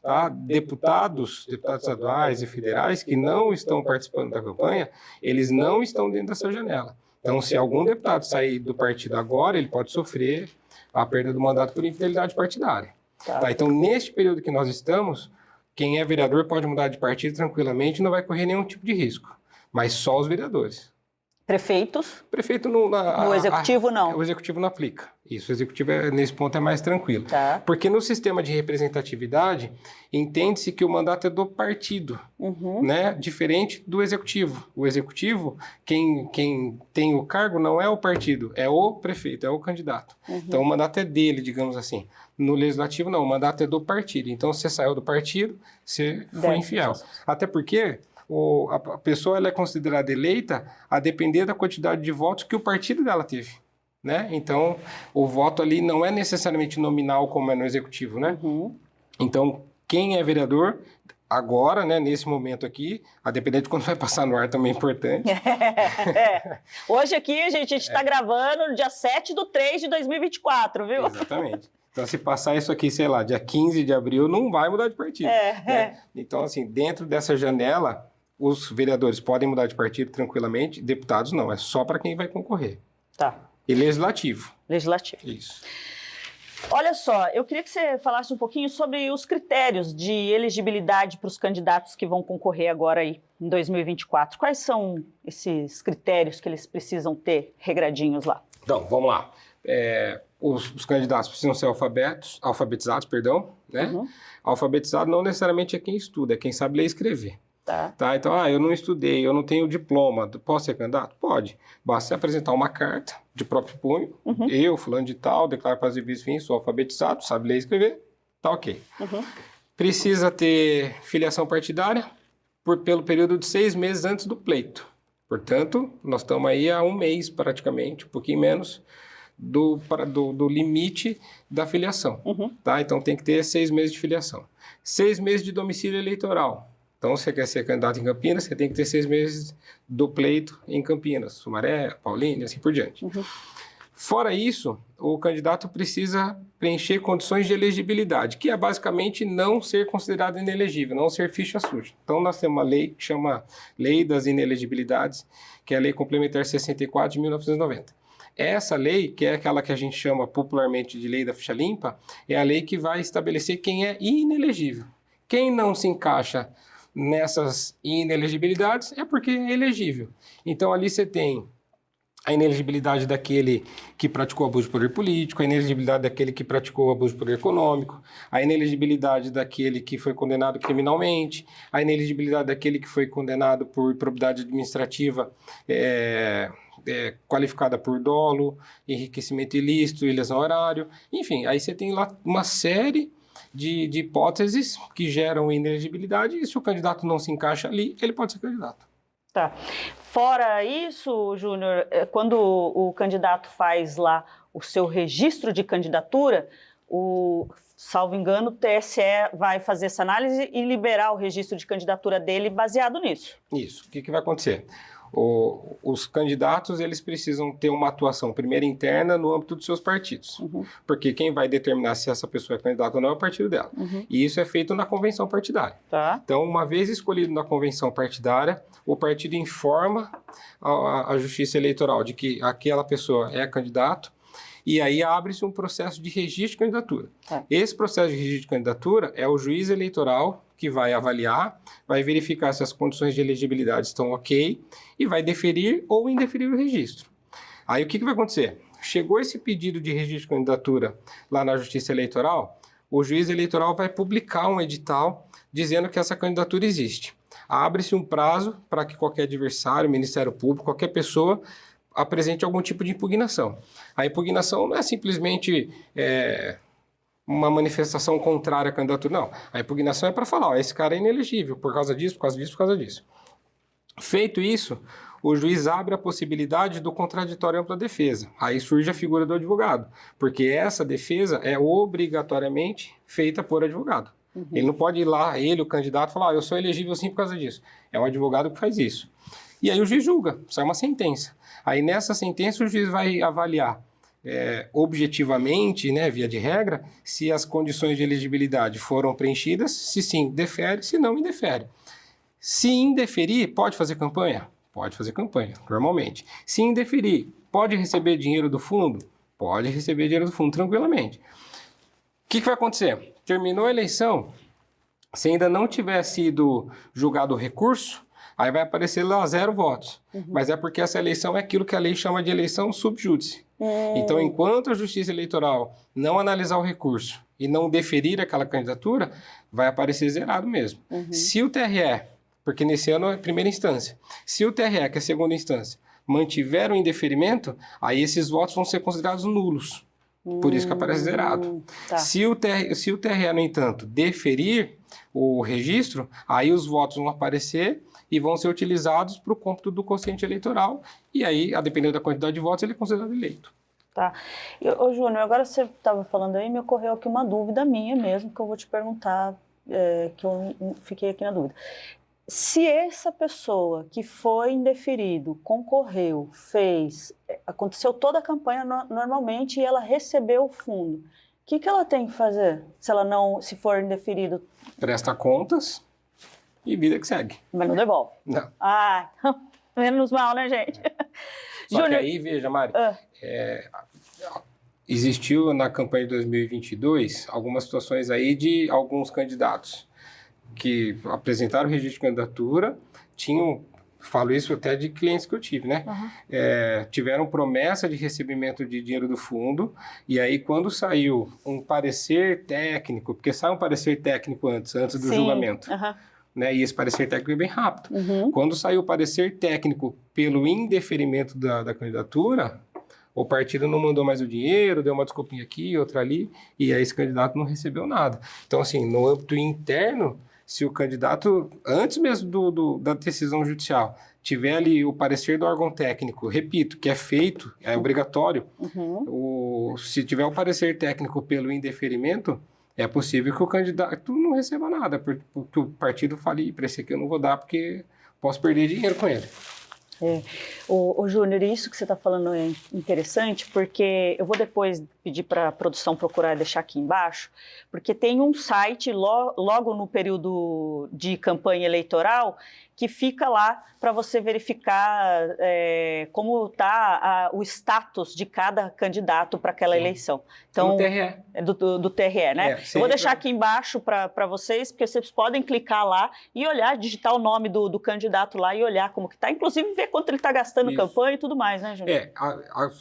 Tá? Deputados estaduais e federais que não estão participando da campanha, eles não estão dentro dessa janela. Então, se algum deputado sair do partido agora, ele pode sofrer a perda do mandato por infidelidade partidária. Tá? Então, neste período que nós estamos, quem é vereador pode mudar de partido tranquilamente e não vai correr nenhum tipo de risco, mas só os vereadores. Prefeitos? Prefeito no executivo não. O executivo não aplica. Isso, o executivo nesse ponto é mais tranquilo. Tá. Porque no sistema de representatividade, entende-se que o mandato é do partido, né? Diferente do executivo. O executivo, quem tem o cargo não é o partido, é o prefeito, é o candidato. Então o mandato é dele, digamos assim. No legislativo não, o mandato é do partido. Então você saiu do partido, você foi infiel. Até porque a pessoa ela é considerada eleita a depender da quantidade de votos que o partido dela teve, né? Então, o voto ali não é necessariamente nominal como é no executivo, né? Então, quem é vereador, agora, né, nesse momento aqui, a depender de quando vai passar no ar também é importante. Hoje aqui a gente está gravando no dia 7/3/2024, viu? Exatamente. Então, se passar isso aqui, sei lá, dia 15 de abril, não vai mudar de partido. Né? Então, assim, dentro dessa janela, os vereadores podem mudar de partido tranquilamente, deputados não, é só para quem vai concorrer. Tá. E legislativo. Legislativo. Isso. Olha só, eu queria que você falasse um pouquinho sobre os critérios de elegibilidade para os candidatos que vão concorrer agora aí, em 2024. Quais são esses critérios que eles precisam ter regradinhos lá? Então, vamos lá. Os candidatos precisam ser alfabetizados, né? Alfabetizado não necessariamente é quem estuda, é quem sabe ler e escrever. Tá? Então, eu não estudei, eu não tenho diploma, posso ser candidato? Pode. Basta apresentar uma carta de próprio punho, eu, fulano de tal, declaro para os devidos fins, sou alfabetizado, sabe ler e escrever, tá ok. Precisa ter filiação partidária pelo período de 6 meses antes do pleito. Portanto, nós estamos aí há 1 mês praticamente, um pouquinho menos, do limite da filiação. Tá? Então, tem que ter 6 meses de filiação. 6 meses de domicílio eleitoral. Então, se você quer ser candidato em Campinas, você tem que ter 6 meses do pleito em Campinas, Sumaré, Paulínia, e assim por diante. Fora isso, o candidato precisa preencher condições de elegibilidade, que é basicamente não ser considerado inelegível, não ser ficha suja. Então, nós temos uma lei que chama Lei das Inelegibilidades, que é a Lei Complementar 64 de 1990. Essa lei, que é aquela que a gente chama popularmente de Lei da Ficha Limpa, é a lei que vai estabelecer quem é inelegível. Quem não se encaixa nessas inelegibilidades é porque é elegível. Então, ali você tem a inelegibilidade daquele que praticou abuso de poder político, a inelegibilidade daquele que praticou abuso de poder econômico, a inelegibilidade daquele que foi condenado criminalmente, a inelegibilidade daquele que foi condenado por improbidade administrativa qualificada por dolo, enriquecimento ilícito e lesão ao erário. Enfim, aí você tem lá uma série de hipóteses que geram inelegibilidade e se o candidato não se encaixa ali, ele pode ser candidato. Tá. Fora isso, Júnior, quando o candidato faz lá o seu registro de candidatura, salvo engano, o TSE vai fazer essa análise e liberar o registro de candidatura dele baseado nisso. Isso. O que vai acontecer? Os candidatos eles precisam ter uma atuação primeiro interna no âmbito dos seus partidos, porque quem vai determinar se essa pessoa é candidata ou não é o partido dela. E isso é feito na convenção partidária. Tá. Então, uma vez escolhido na convenção partidária, o partido informa a Justiça Eleitoral de que aquela pessoa é candidato e aí abre-se um processo de registro de candidatura. Esse processo de registro de candidatura é o juiz eleitoral que vai avaliar, vai verificar se as condições de elegibilidade estão ok e vai deferir ou indeferir o registro. Aí o que vai acontecer? Chegou esse pedido de registro de candidatura lá na Justiça Eleitoral, o juiz eleitoral vai publicar um edital dizendo que essa candidatura existe. Abre-se um prazo para que qualquer adversário, Ministério Público, qualquer pessoa apresente algum tipo de impugnação. A impugnação não é simplesmente uma manifestação contrária à candidatura, não. A impugnação é para falar, ó, esse cara é inelegível por causa disso, por causa disso, por causa disso. Feito isso, o juiz abre a possibilidade do contraditório ampla defesa. Aí surge a figura do advogado, porque essa defesa é obrigatoriamente feita por advogado. Uhum. Ele não pode ir lá, ele, o candidato, falar, eu sou elegível sim por causa disso. É o advogado que faz isso. E aí o juiz julga, sai uma sentença. Aí nessa sentença o juiz vai avaliar objetivamente, né, via de regra, se as condições de elegibilidade foram preenchidas, se sim, defere, se não, indefere. Se indeferir, pode fazer campanha? Pode fazer campanha, normalmente. Se indeferir, pode receber dinheiro do fundo? Pode receber dinheiro do fundo, tranquilamente. O que vai acontecer? Terminou a eleição, se ainda não tiver sido julgado o recurso, aí vai aparecer lá 0 votos. Uhum. Mas é porque essa eleição é aquilo que a lei chama de eleição sub judice. Então, enquanto a Justiça Eleitoral não analisar o recurso e não deferir aquela candidatura, vai aparecer zerado mesmo. Uhum. Se o TRE, porque nesse ano é primeira instância, se o TRE, que é segunda instância, mantiver o indeferimento, aí esses votos vão ser considerados nulos. Por isso que aparece zerado. Tá. Se o TRE, no entanto, deferir o registro, aí os votos vão aparecer e vão ser utilizados para o cômputo do quociente eleitoral, e aí, a depender da quantidade de votos, ele é considerado eleito. Tá. Ô, Júnior, agora você estava falando aí, me ocorreu aqui uma dúvida minha mesmo, que eu vou te perguntar, que eu fiquei aqui na dúvida. Se essa pessoa que foi indeferido, concorreu, fez, aconteceu toda a campanha normalmente e ela recebeu o fundo, o que ela tem que fazer se for indeferido? Presta contas e vida que segue. Mas não devolve? Não. Ah, menos mal, né, gente? Só Júnior... que aí, veja, Mari, existiu na campanha de 2022 algumas situações aí de alguns candidatos que apresentaram o registro de candidatura, falo isso até de clientes que eu tive, né? Uhum. Tiveram promessa de recebimento de dinheiro do fundo, e aí quando saiu um parecer técnico, porque sai um parecer técnico antes do julgamento, né? E esse parecer técnico é bem rápido. Uhum. Quando saiu o parecer técnico pelo indeferimento da candidatura, o partido não mandou mais o dinheiro, deu uma desculpinha aqui, outra ali, e aí esse candidato não recebeu nada. Então, assim, no âmbito interno, se o candidato, antes mesmo da decisão judicial, tiver ali o parecer do órgão técnico, repito, que é feito, é obrigatório, se tiver o parecer técnico pelo indeferimento, é possível que o candidato não receba nada, porque o partido fale, para esse aqui eu não vou dar porque posso perder dinheiro com ele. Ô Júnior, isso que você está falando é interessante, porque eu vou depois pedir para a produção procurar deixar aqui embaixo, porque tem um site logo no período de campanha eleitoral que fica lá para você verificar como está o status de cada candidato para aquela eleição. Então, do TRE. Do TRE, né? Eu vou deixar aqui embaixo para vocês, porque vocês podem clicar lá e olhar, digitar o nome do candidato lá e olhar como que está, inclusive ver quanto ele está gastando campanha e tudo mais, né, Júnior?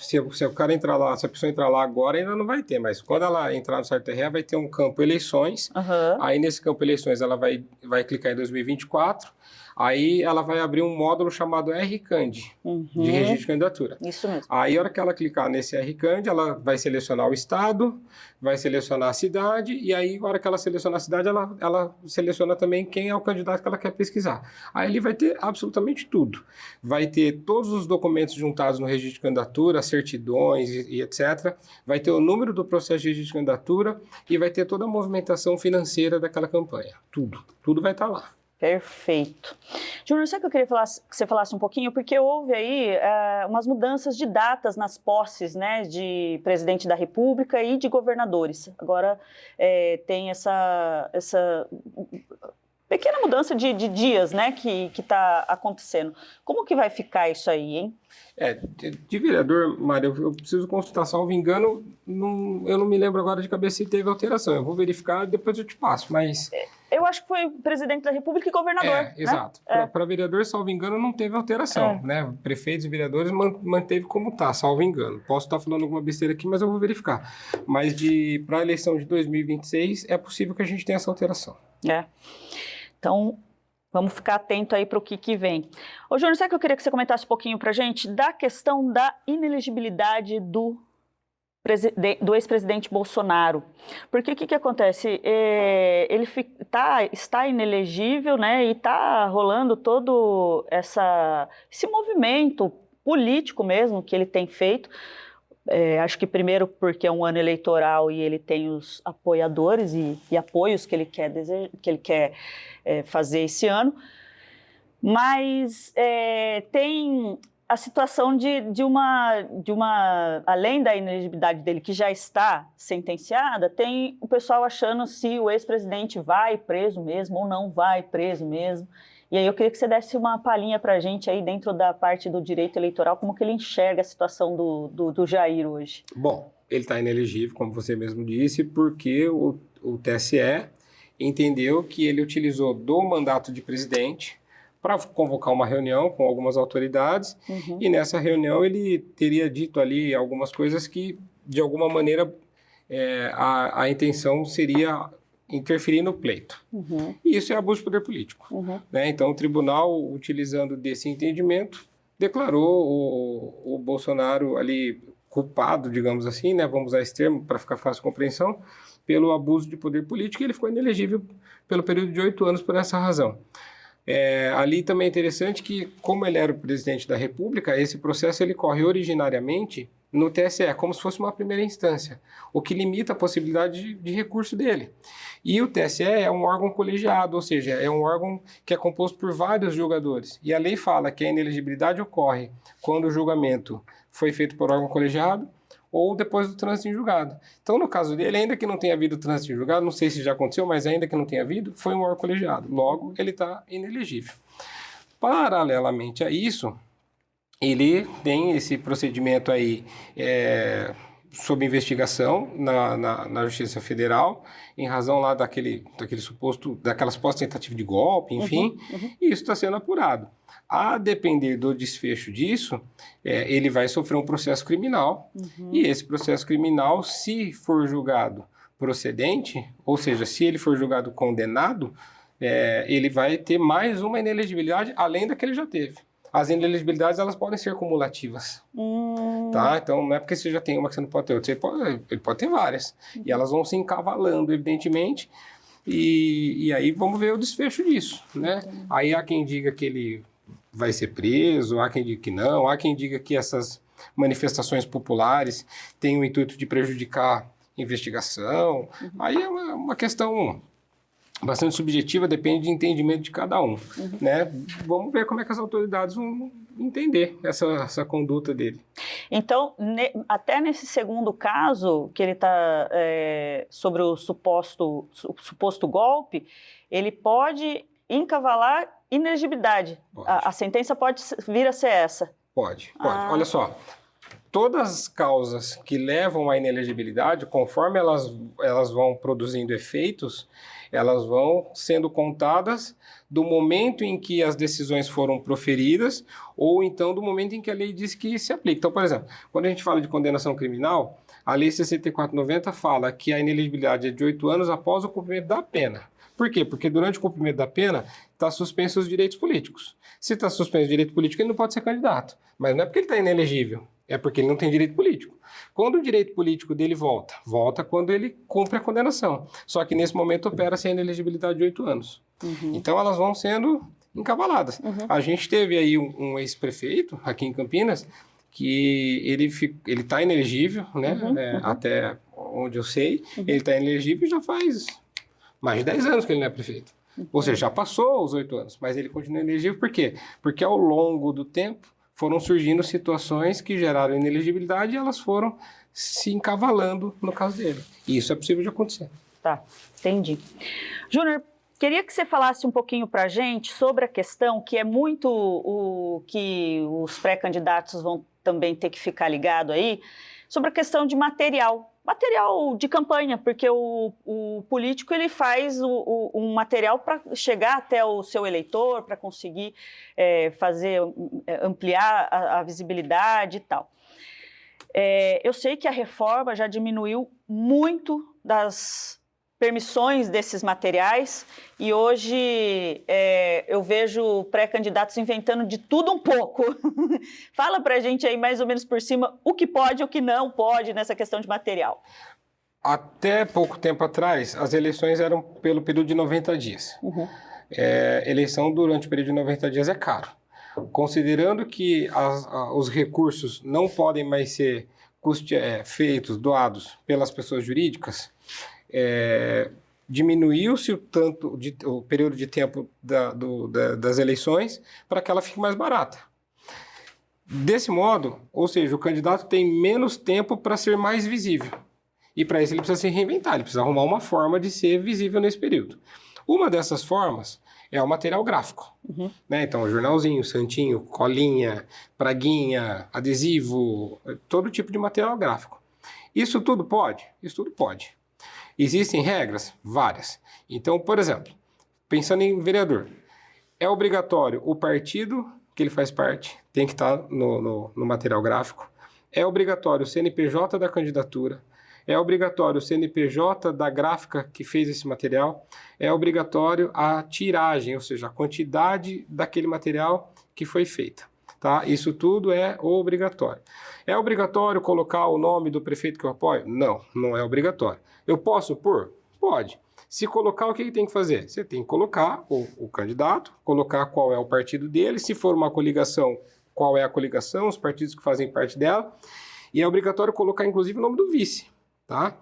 Se o cara entrar lá, se a pessoa entrar lá agora, ainda não vai ter, mas quando ela entrar no site do TRE, vai ter um campo eleições, aí nesse campo eleições ela vai clicar em 2024, aí ela vai abrir um módulo chamado RCAND, de registro de candidatura. Isso mesmo. Aí, a hora que ela clicar nesse RCAND, ela vai selecionar o estado, vai selecionar a cidade, e aí, a hora que ela selecionar a cidade, ela seleciona também quem é o candidato que ela quer pesquisar. Aí, ele vai ter absolutamente tudo. Vai ter todos os documentos juntados no registro de candidatura, certidões e etc. Vai ter o número do processo de registro de candidatura e vai ter toda a movimentação financeira daquela campanha. Tudo vai estar lá. Perfeito. Júnior, sabe que eu queria que você falasse um pouquinho? Porque houve aí umas mudanças de datas nas posses, né, de presidente da República e de governadores. Agora tem essa pequena mudança de dias, né, que está acontecendo. Como que vai ficar isso aí, hein? De vereador, Mário, eu preciso consultar, salvo engano, eu não me lembro agora de cabeça se teve alteração. Eu vou verificar e depois eu te passo, mas... Eu acho que foi presidente da República e governador. Exato. Né? Para vereador, salvo engano, não teve alteração, né? Prefeitos e vereadores manteve como está, salvo engano. Posso estar falando alguma besteira aqui, mas eu vou verificar. Mas para a eleição de 2026, é possível que a gente tenha essa alteração. Então, Vamos ficar atento aí para o que vem. Ô, Júnior, sabe que eu queria que você comentasse um pouquinho para a gente da questão da inelegibilidade do ex-presidente Bolsonaro. Porque o que acontece? Ele está inelegível, né? E está rolando todo esse movimento político mesmo que ele tem feito. Acho que primeiro porque é um ano eleitoral e ele tem os apoiadores e apoios que ele quer fazer esse ano, mas tem a situação de uma além da inelegibilidade dele, que já está sentenciada, tem o pessoal achando se o ex-presidente vai preso mesmo ou não vai preso mesmo. E aí eu queria que você desse uma palhinha para a gente aí dentro da parte do direito eleitoral, como que ele enxerga a situação do Jair hoje. Bom, ele está inelegível, como você mesmo disse, porque o TSE entendeu que ele utilizou do mandato de presidente para convocar uma reunião com algumas autoridades, e nessa reunião ele teria dito ali algumas coisas que, de alguma maneira, a intenção seria interferir no pleito. E isso é abuso de poder político. Né? Então, o tribunal, utilizando desse entendimento, declarou o Bolsonaro ali culpado, digamos assim, né? Vamos usar esse termo para ficar fácil de compreensão, pelo abuso de poder político, e ele ficou inelegível pelo período de 8 anos por essa razão. Ali também é interessante que, como ele era o presidente da República, esse processo ele corre originariamente no TSE, como se fosse uma primeira instância, o que limita a possibilidade de recurso dele. E o TSE é um órgão colegiado, ou seja, é um órgão que é composto por vários julgadores. E a lei fala que a inelegibilidade ocorre quando o julgamento foi feito por órgão colegiado ou depois do trânsito em julgado. Então, no caso dele, ainda que não tenha havido trânsito em julgado, não sei se já aconteceu, mas ainda que não tenha havido, foi um órgão colegiado. Logo, ele está inelegível. Paralelamente a isso, ele tem esse procedimento aí sob investigação na Justiça Federal, em razão lá daquela suposta tentativa de golpe, enfim, e isso está sendo apurado. A depender do desfecho disso, ele vai sofrer um processo criminal, e esse processo criminal, se for julgado procedente, ou seja, se ele for julgado condenado, ele vai ter mais uma inelegibilidade além da que ele já teve. As inelegibilidades, elas podem ser cumulativas, tá? Então, não é porque você já tem uma que você não pode ter outra, ele pode ter várias. E elas vão se encavalando, evidentemente, e aí vamos ver o desfecho disso, né? Aí há quem diga que ele vai ser preso, há quem diga que não, há quem diga que essas manifestações populares têm o intuito de prejudicar a investigação. Aí é uma questão bastante subjetiva, depende de entendimento de cada um, né? Vamos ver como é que as autoridades vão entender essa conduta dele. Então, até nesse segundo caso, que ele está sobre o suposto golpe, ele pode encavalar inelegibilidade. A sentença pode vir a ser essa? Pode. Olha só, todas as causas que levam à inelegibilidade, conforme elas vão produzindo efeitos, elas vão sendo contadas do momento em que as decisões foram proferidas ou então do momento em que a lei diz que se aplica. Então, por exemplo, quando a gente fala de condenação criminal, a Lei 6490 fala que a inelegibilidade é de 8 anos após o cumprimento da pena. Por quê? Porque durante o cumprimento da pena está suspenso os direitos políticos. Se está suspenso o direito político, ele não pode ser candidato. Mas não é porque ele está inelegível, é porque ele não tem direito político. Quando o direito político dele volta quando ele cumpre a condenação. Só que nesse momento opera-se a inelegibilidade de 8 anos. Então elas vão sendo encavaladas. A gente teve aí um ex-prefeito aqui em Campinas que ele está inelegível, né? Até onde eu sei, ele está inelegível já faz mais de 10 anos que ele não é prefeito. Ou seja, já passou os 8 anos, mas ele continua inelegível por quê? Porque ao longo do tempo foram surgindo situações que geraram inelegibilidade e elas foram se encavalando no caso dele. E isso é possível de acontecer. Tá, entendi. Júnior, queria que você falasse um pouquinho para a gente sobre a questão que é muito o que os pré-candidatos vão também ter que ficar ligado aí, sobre a questão de material de campanha, porque o político ele faz um material para chegar até o seu eleitor, para conseguir ampliar a visibilidade e tal. Eu sei que a reforma já diminuiu muito das permissões desses materiais e hoje eu vejo pré-candidatos inventando de tudo um pouco. Fala pra gente aí mais ou menos por cima o que pode e o que não pode nessa questão de material. Até pouco tempo atrás, as eleições eram pelo período de 90 dias. Eleição durante o período de 90 dias é caro. Considerando que os recursos não podem mais ser feitos, doados pelas pessoas jurídicas, diminuiu-se o período de tempo das eleições para que ela fique mais barata. Desse modo, ou seja, o candidato tem menos tempo para ser mais visível. E para isso ele precisa se reinventar, ele precisa arrumar uma forma de ser visível nesse período. Uma dessas formas é o material gráfico. Né? Então, jornalzinho, santinho, colinha, praguinha, adesivo, todo tipo de material gráfico. Isso tudo pode? Isso tudo pode. Existem regras? Várias. Então, por exemplo, pensando em vereador, é obrigatório o partido que ele faz parte, tem que estar no material gráfico, é obrigatório o CNPJ da candidatura, é obrigatório o CNPJ da gráfica que fez esse material, é obrigatório a tiragem, ou seja, a quantidade daquele material que foi feita. Tá? Isso tudo é obrigatório. É obrigatório colocar o nome do prefeito que eu apoio? Não, não é obrigatório. Eu posso pôr? Pode. Se colocar, o que tem que fazer? Você tem que colocar o candidato, colocar qual é o partido dele, se for uma coligação, qual é a coligação, os partidos que fazem parte dela, e é obrigatório colocar, inclusive, o nome do vice. Tá?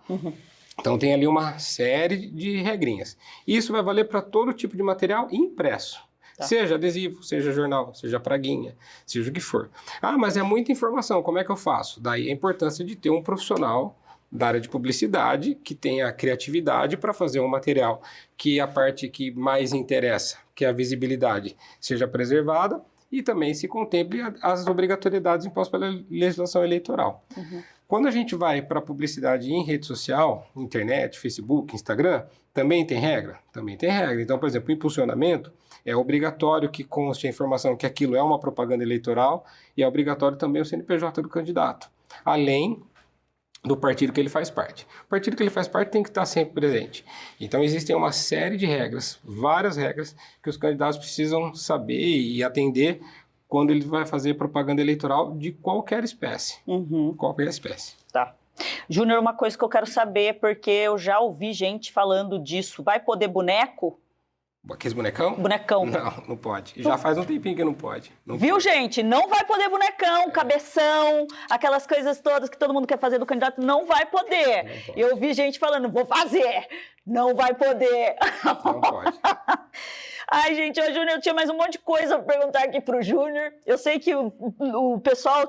Então tem ali uma série de regrinhas. Isso vai valer para todo tipo de material impresso. Tá. Seja adesivo, seja jornal, seja praguinha, seja o que for. Ah, mas é muita informação, como é que eu faço? Daí a importância de ter um profissional da área de publicidade que tenha criatividade para fazer um material que a parte que mais interessa, que é a visibilidade, seja preservada e também se contemple as obrigatoriedades impostas pela legislação eleitoral. Quando a gente vai para a publicidade em rede social, internet, Facebook, Instagram, também tem regra? Também tem regra. Então, por exemplo, o impulsionamento é obrigatório que conste a informação que aquilo é uma propaganda eleitoral e é obrigatório também o CNPJ do candidato, além do partido que ele faz parte. O partido que ele faz parte tem que estar sempre presente. Então, existem uma série de regras, várias regras, que os candidatos precisam saber e atender quando ele vai fazer propaganda eleitoral de qualquer espécie. Qualquer espécie. Tá. Júnior, uma coisa que eu quero saber, porque eu já ouvi gente falando disso. Vai poder boneco? Aqueles bonecão? Bonecão. Não, não pode. Já faz um tempinho que não pode. Não Viu, pode. gente? Não vai poder bonecão, cabeção, aquelas coisas todas que todo mundo quer fazer do candidato. Não vai poder. Não pode. Eu ouvi gente falando, vou fazer. Não vai poder. Não pode. Ai, gente, ô, Júnior, eu tinha mais um monte de coisa para perguntar aqui para o Júnior. Eu sei que o pessoal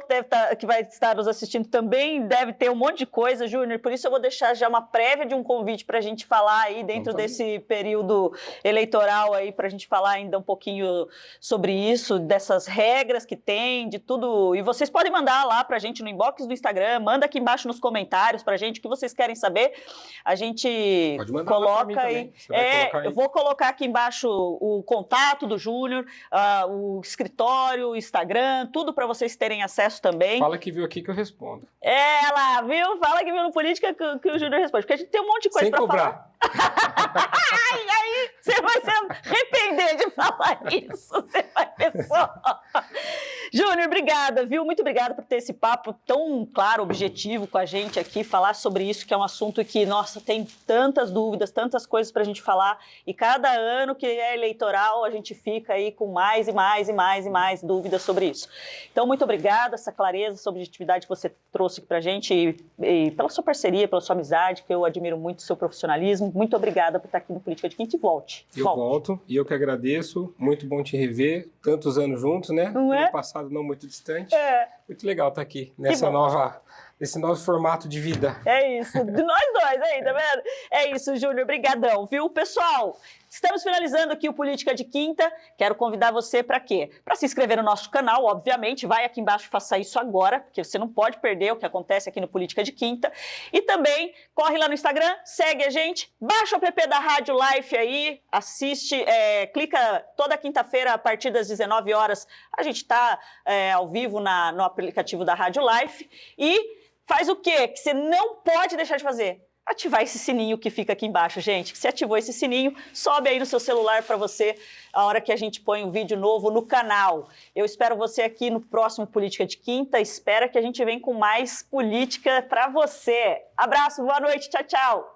que vai estar nos assistindo também deve ter um monte de coisa, Júnior, por isso eu vou deixar já uma prévia de um convite para a gente falar aí dentro desse período eleitoral aí, para a gente falar ainda um pouquinho sobre isso, dessas regras que tem, de tudo. E vocês podem mandar lá para a gente no inbox do Instagram, manda aqui embaixo nos comentários para a gente o que vocês querem saber. A gente coloca aí. Eu vou colocar aqui embaixo o contato do Júnior, o escritório, o Instagram, tudo para vocês terem acesso também. Fala que viu aqui que eu respondo. Lá, viu? Fala que viu no Política que o Júnior responde, porque a gente tem um monte de coisa para falar. E aí você vai se arrepender de falar isso, você vai ver só. Júnior, obrigada, viu? Muito obrigada por ter esse papo tão claro, objetivo com a gente aqui, falar sobre isso, que é um assunto que, nossa, tem tantas dúvidas, tantas coisas para a gente falar, e cada ano que é eleitoral, a gente fica aí com mais e mais e mais e mais dúvidas sobre isso. Então, muito obrigada, essa clareza, essa objetividade que você trouxe aqui para a gente, e pela sua parceria, pela sua amizade, que eu admiro muito o seu profissionalismo. Muito obrigada por estar aqui no Política de Quinta e volte. Eu volto, e eu que agradeço, muito bom te rever, tantos anos juntos, né? Não é? No passado não muito distante. Muito legal estar aqui, nesse novo formato de vida. É isso, de nós dois aí, tá vendo? É isso, Júnior, brigadão, viu? Pessoal, estamos finalizando aqui o Política de Quinta. Quero convidar você para quê? Para se inscrever no nosso canal, obviamente. Vai aqui embaixo e faça isso agora, porque você não pode perder o que acontece aqui no Política de Quinta. E também corre lá no Instagram, segue a gente, baixa o app da Rádio Life aí, assiste, clica toda quinta-feira a partir das 19 horas. A gente está ao vivo no aplicativo da Rádio Life. E faz o quê? Que você não pode deixar de fazer? ativar esse sininho que fica aqui embaixo, gente. Se ativou esse sininho, sobe aí no seu celular para você a hora que a gente põe um vídeo novo no canal. Eu espero você aqui no próximo Política de Quinta. Espero que a gente venha com mais política para você. Abraço, boa noite, tchau, tchau.